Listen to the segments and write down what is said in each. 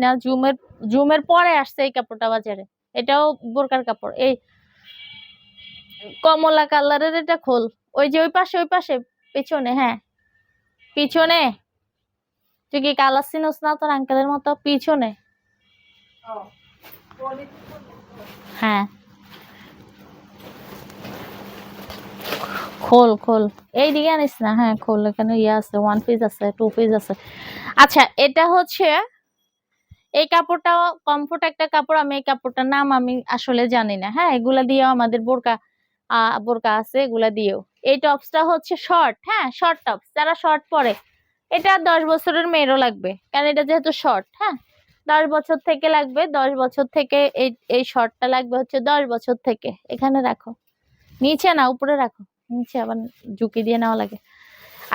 না, জুমের পরে আসছে এই কাপড়টা বাজারে। এটাও বোরকার কাপড়। এই কমলা কালারের, এটা খোল। ওই যে ওই পাশে পিছনে, হ্যাঁ পিছনে। তুই কি কালার চিনোস না তোর আঙ্কেলের মতো? পিছনে, হ্যাঁ খোল এই দিকে আনিস না, হ্যাঁ খোল। এখানে ইয়ে আছে, 1 পিস আছে, 2 পিস আছে। আচ্ছা এটা হচ্ছে, এই কাপড়টা কমফোর্ট একটা কাপড়। আমি এই কাপড়টার নাম আমি আসলে জানি না। হ্যাঁ এগুলা দিয়েও আমাদের বোরকা আছে, এগুলা দিয়েও। এই টপসটা হচ্ছে শর্ট, হ্যাঁ শর্ট টপস, যারা শর্ট পরে। এটা 10 বছরের মেয়েরও লাগবে, কারণ এটা যেহেতু শর্ট। হ্যাঁ 10 বছর থেকে লাগবে, 10 বছর থেকে। এই শর্টটা লাগবে হচ্ছে 10 বছর থেকে। এখানে রাখো, নিচে না উপরে রাখো, নিচে আবার ঝুঁকি দিয়ে নেওয়া লাগে।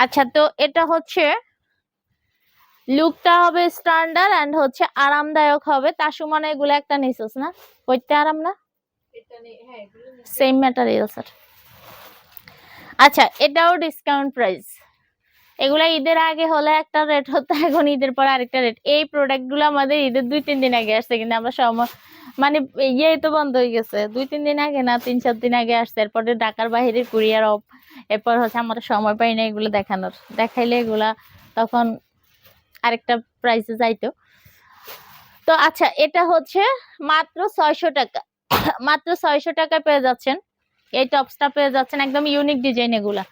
আচ্ছা তো এটা হচ্ছে, লুকটা হবে স্ট্যান্ডার্ড এন্ড হচ্ছে আরামদায়ক হবে। তার সমান এগুলো একটা নিছস না, পড়তে আরাম না? Same material sir. আচ্ছা এটাও ডিসকাউন্ট প্রাইস। এগুলা ঈদের আগে হলে একটা রেট হতো, এখন ঈদের পর আরেকটা রেট। এই প্রোডাক্ট গুলো আমাদের ঈদের 2-3 দিন আগে আসছে, কিন্তু আমরা মানে ইয়ে তো বন্ধ হয়ে গেছে 2-3 দিন আগে না, 3-4 দিন আগে আসছে। এরপরে ঢাকার বাইরে কুরিয়ার অফ। এরপর হচ্ছে আমরা সময় পাই না এগুলো দেখানোর, দেখাইলে এগুলা তখন আরেকটা প্রাইসে যাইতো। তো আচ্ছা এটা হচ্ছে মাত্র 600 টাকা। মাত্র 600 টাকায় পেয়ে যাচ্ছেন এই টপসটা, পেয়ে যাচ্ছেন একদম ইউনিক ডিজাইন এগুলা,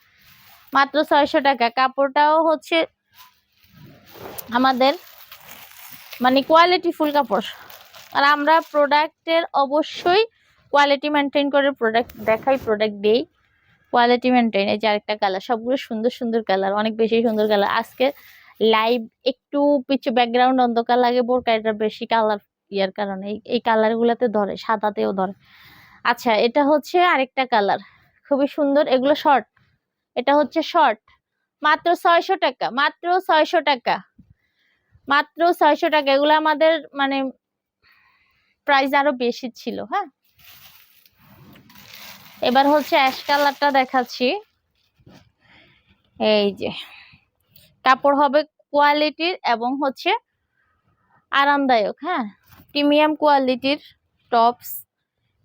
মাত্র 600 টাকা। কাপড়টাও হচ্ছে আমাদের মানে কোয়ালিটি ফুল কাপড়। আর আমরা প্রোডাক্টের অবশ্যই কোয়ালিটি মেনটেন করে প্রোডাক্ট দেখাই, প্রোডাক্ট দেই, কোয়ালিটি মেনটেন। এই যে আরেকটা কালার, সবগুলো সুন্দর সুন্দর কালার, অনেক বেশি সুন্দর কালার। আজকে লাইভ একটু পিছু ব্যাকগ্রাউন্ড অন্ধকার লাগে, বোরকা এটা বেশি কালার ইয়ার কারণে এই কালার গুলাতে ধরে, সাদাতেও ধরে। আচ্ছা এটা হচ্ছে আরেকটা কালার, খুবই সুন্দর। এগুলো শর্ট, এটা হচ্ছে শর্ট, মাত্র 600 টাকা, মাত্র 600 টাকা, মাত্র 600 টাকা। এগুলো আমাদের মানে প্রাইস আরো বেশি ছিল। হ্যাঁ এবার হচ্ছে অ্যাশ কালারটা দেখাচ্ছি। এই যে কাপড় হবে কোয়ালিটির এবং হচ্ছে আরামদায়ক। হ্যাঁ প্রিমিয়াম কোয়ালিটির টপস।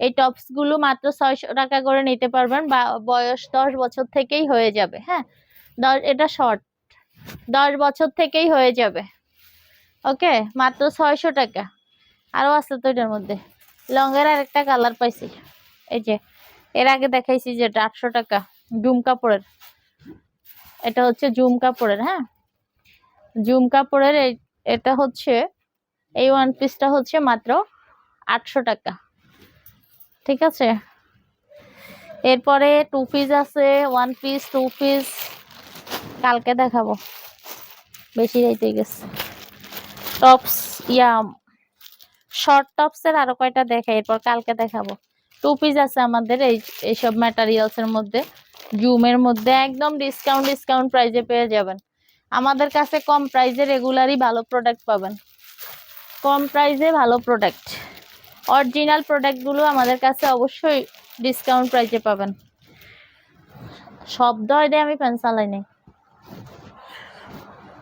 এই টপস গুলো মাত্র 600 টাকা করে নিতে পারবেন, বা বয়স 10 বছর থেকেই হয়ে যাবে। হ্যাঁ এটা শর্ট, 10 বছর থেকেই হয়ে যাবে। ওকে মাত্র 600 টাকা। আরো আছে তো এটার মধ্যে, লংয়ের আর একটা কালার পাইছি। এই যে এর আগে দেখাইছি যেটা 800 টাকা, জুম কাপড়ের। এটা হচ্ছে জুম কাপড়ের। হ্যাঁ জুম কাপড়ের এটা হচ্ছে, এই 1 পিসটা হচ্ছে মাত্র 800 টাকা। ঠিক আছে, এরপরে 2 পিস আছে, 1 পিস, 2 পিস কালকে দেখাবো, বেশি রাইতে গেছে। টপস শর্ট টপসের আরো কয়টা দেখাই, এরপর কালকে দেখাবো। 2 পিস আছে আমাদের এইসব ম্যাটেরিয়ালস এর মধ্যে, জুমের মধ্যে একদম ডিসকাউন্ট প্রাইজে পেয়ে যাবেন। আমাদের কাছে কম প্রাইজে রেগুলারই ভালো প্রোডাক্ট পাবেন, কম প্রাইজে ভালো প্রোডাক্ট। অরিজিনাল প্রোডাক্টগুলো আমাদের কাছে অবশ্যই ডিসকাউন্ট প্রাইজে পাবেন। শব্দ হয় দেয়, আমি ফ্যান চালাই নাই,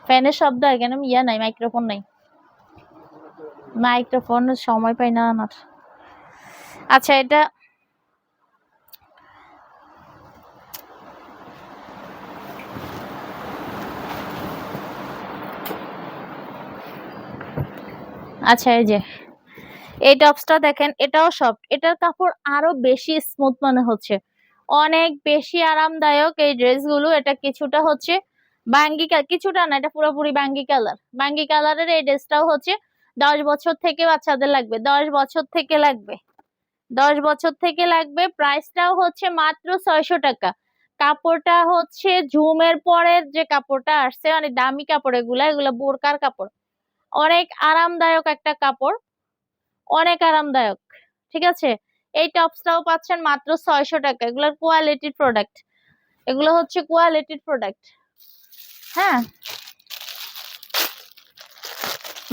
ফ্যানের শব্দ হয় কেন? ইয়া নাই, মাইক্রোফোন নাই, মাইক্রোফোন সময় পাই না আমার। আচ্ছা এটা আচ্ছা এই যে এই টপসটা দেখেন, এটাও সফট, এটার কাপড় আরো বেশি স্মুথ মনে হচ্ছে, অনেক বেশি আরামদায়ক এই ড্রেসগুলো। এটা কিছুটা হচ্ছে বাঙ্গি, কিছুটা না, এটা পুরোপুরি বাঙ্গি কালার। বাঙ্গি কালারের এই ড্রেসটাও হচ্ছে 10 বছর থেকে বাচ্চাদের লাগবে, 10 বছর থেকে লাগবে, 10 বছর থেকে লাগবে। প্রাইসটাও হচ্ছে মাত্র 600 টাকা। কাপড়টা হচ্ছে ঝুমের পরের যে কাপড়টা আসছে, মানে দামি কাপড়, এগুলা বোরকার কাপড়, অনেক আরামদায়ক একটা কাপড়, অনেক আরামদায়ক। ঠিক আছে, এই টপসটাও পাচ্ছেন মাত্র 600 টাকা। এগুলোর কোয়ালিটির প্রোডাক্ট, এগুলো হচ্ছে কোয়ালিটির প্রোডাক্ট। হ্যাঁ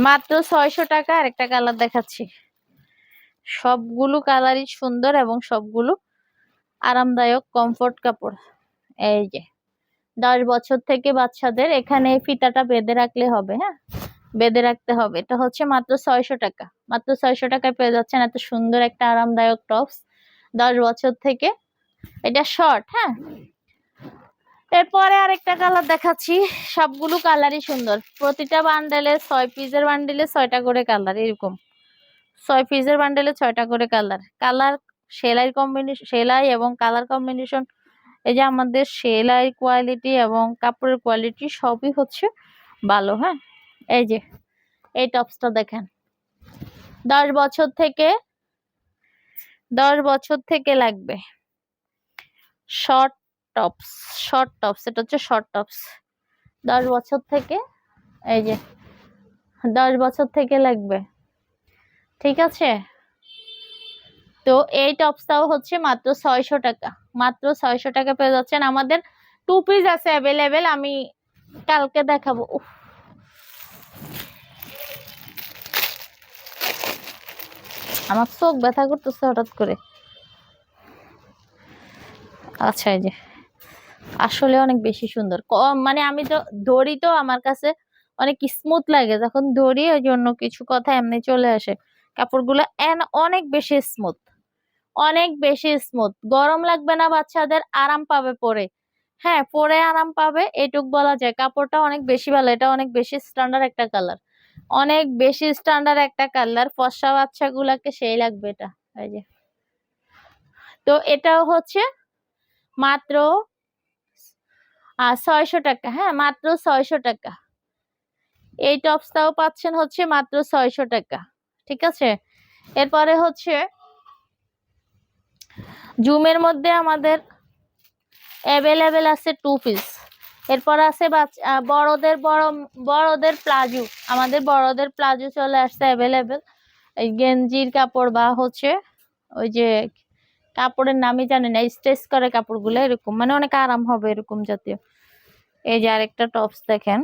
মাত্র 600 টাকা। আর একটা কালার দেখাচ্ছি, সবগুলো কালারই সুন্দর এবং সবগুলো আরামদায়ক কমফোর্ট কাপড়। এই যে 10 বছর থেকে বাচ্চাদের, এখানে ফিতাটা বেঁধে রাখলে হবে। হ্যাঁ বেঁধে রাখতে হবে। এটা হচ্ছে মাত্র 600 টাকা। মাত্র 600 টাকায় পেয়ে যাচ্ছেন এত সুন্দর একটা আরামদায়ক টপস 10 বছর থেকে। এটা শর্ট, হ্যাঁ। এরপরে আরেকটা কালার দেখাচ্ছি। সবগুলো কালারই সুন্দর। প্রতিটা বান্ডেলে 6 পিসের বান্ডেলে 6টা করে কালার, এরকম 6 পিসের বান্ডেলে 6টা করে কালার। কালার সেলাই কম্বিনেশন, সেলাই এবং কালার কম্বিনেশন, এই যে আমাদের সেলাই কোয়ালিটি এবং কাপড়ের কোয়ালিটি সবই হচ্ছে ভালো, হ্যাঁ। এই যে এই টপসটা দেখেন, 10 বছর থেকে 10 বছর থেকে লাগবে। শর্ট টপস, শর্ট টপস, এটা হচ্ছে শর্ট টপস 10 বছর থেকে, এই যে 10 বছর থেকে লাগবে, ঠিক আছে। তো এই টপসটাও হচ্ছে মাত্র 600 টাকা। মাত্র 600 টাকা পেয়ে যাচ্ছেন। আমাদের 2 পিস আছে অ্যাভেলেবেল, আমি কালকে দেখাবো। আমার চোখ ব্যথা করতেছে হঠাৎ করে। আচ্ছা, এই যে আসলে অনেক বেশি সুন্দর, মানে আমি তো ধরি তো আমার কাছে অনেক স্মুথ লাগে যখন ধরি, ওই জন্য কিছু কথা এমনি চলে আসে। কাপড়গুলো অনেক বেশি স্মুথ, অনেক বেশি স্মুথ। গরম লাগবে না, বাচ্চাদের আরাম পাবে পরে, হ্যাঁ পরে আরাম পাবে, এটুক বলা যায়। কাপড়টা অনেক বেশি ভালো, এটা অনেক বেশি স্ট্যান্ডার্ড একটা কালার, অনেক বেশি স্ট্যান্ডার্ড একটা কালার। ফর্সা বাচ্চাগুলাকে সেই লাগবে এটা। এই যে, তো এটাও হচ্ছে মাত্র 600 টাকা, হ্যাঁ মাত্র 600 টাকা। এই টপসটাও পাচ্ছেন হচ্ছে মাত্র 600 টাকা, ঠিক আছে। এরপরে হচ্ছে জুমের মধ্যে আমাদের অ্যাভেলেবেল আছে 2 পিস। এরপর আছে বড়দের প্লাজো। আমাদের বড়দের প্লাজো চলে আসছে অ্যাভেলেবেল। এই গেঞ্জির কাপড় বা হচ্ছে ওই যে কাপড়ের নামই জানি না, স্ট্রেচ করে কাপড়গুলো, এরকম মানে অনেক আরাম হবে এরকম জাতীয়। এই যে আরেকটা টপস দেখেন,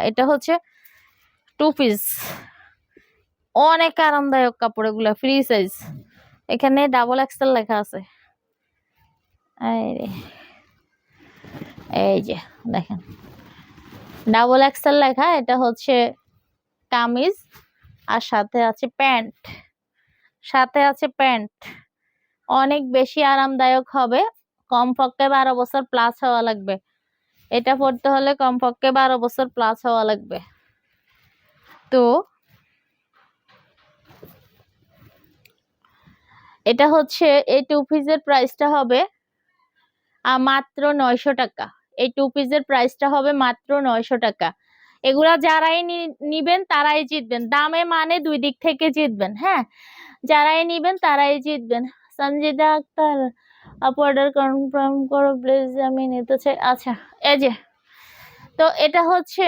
এটা হচ্ছে 2 পিস, অনেক আরামদায়ক কাপড়, এগুলা ফ্রি সাইজ। এখানে ডাবল এক্সেল লেখা আছে, এই যে দেখেন ডাবল এক্সেল লেখা। এটা হচ্ছে কামিজ আর সাথে আছে প্যান্ট, সাথে আছে প্যান্ট। অনেক বেশি আরামদায়ক হবে। কমপক্ষে 12 বছর প্লাস হওয়া লাগবে, এটা পড়তে হলে কমপক্ষে 12 বছর প্লাস হওয়া লাগবে। তো এটা হচ্ছে এই 2 পিসের প্রাইসটা হবে মাত্র 900 টাকা। এই 2 পিসের প্রাইসটা হবে মাত্র 900 টাকা। এগুলা যারাই নিবেন তারাই জিতবেন, দামে মানে 2 দিক থেকে জিতবেন, হ্যাঁ। যারাই নিবেন তারাই জিতবেন। সঞ্জিদা আক্তার, অর্ডার কনফার্ম করো প্লিজ, আমি নিতে চাই। আচ্ছা, এই যে, তো এটা হচ্ছে